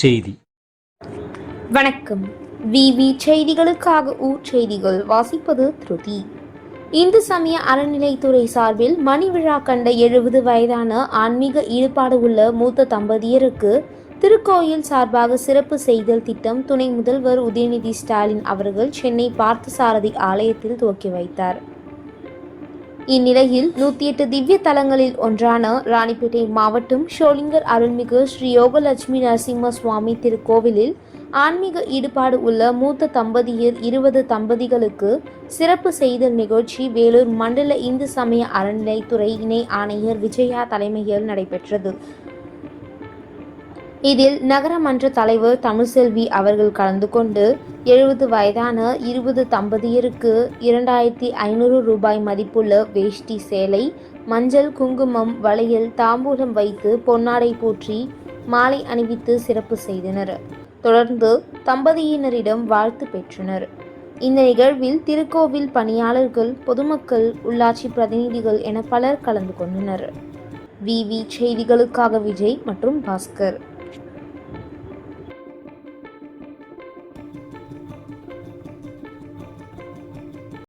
செய்தி. வணக்கம். விவி செய்திகளுக்காக ஊர் செய்திகள் வாசிப்பது திருதி. இந்து சமய அறநிலைத்துறை சார்பில் மணி விழா கண்ட 70 வயதான ஆன்மீக ஈடுபாடு உள்ள மூத்த தம்பதியருக்கு திருக்கோயில் சார்பாக சிறப்பு செய்தல் திட்டம் துணை முதல்வர் உதயநிதி ஸ்டாலின் அவர்கள் சென்னை பார்த்தசாரதி ஆலயத்தில் துவக்கி வைத்தார். இந்நிலையில் 108 திவ்ய தலங்களில் ஒன்றான ராணிப்பேட்டை மாவட்டம் ஷோலிங்கர் அருள்மிகு ஸ்ரீ யோகலட்சுமி நரசிம்ம சுவாமி திருக்கோவிலில் ஆன்மீக ஈடுபாடு உள்ள மூத்த தம்பதியர் 20 தம்பதிகளுக்கு சிறப்பு செய்தல் நிகழ்ச்சி வேலூர் மண்டல இந்து சமய அறநிலைத்துறை இணை ஆணையர் விஜயா தலைமையில் நடைபெற்றது. இதில் நகரமன்ற தலைவர் தமிழ்செல்வி அவர்கள் கலந்து கொண்டு 70 வயதான 20 தம்பதியருக்கு 2500 ரூபாய் மதிப்புள்ள வேஷ்டி, சேலை, மஞ்சள், குங்குமம், வளையல், தாம்பூலம் வைத்து பொன்னாடை போற்றி மாலை அணிவித்து சிறப்பு செய்தனர். தொடர்ந்து தம்பதியினரிடம் வாழ்த்து பெற்றனர். இந்த நிகழ்வில் திருக்கோவில் பணியாளர்கள், பொதுமக்கள், உள்ளாட்சி பிரதிநிதிகள் என பலர் கலந்து கொண்டனர். விவி செய்திகளுக்காக விஜய் மற்றும் பாஸ்கர்.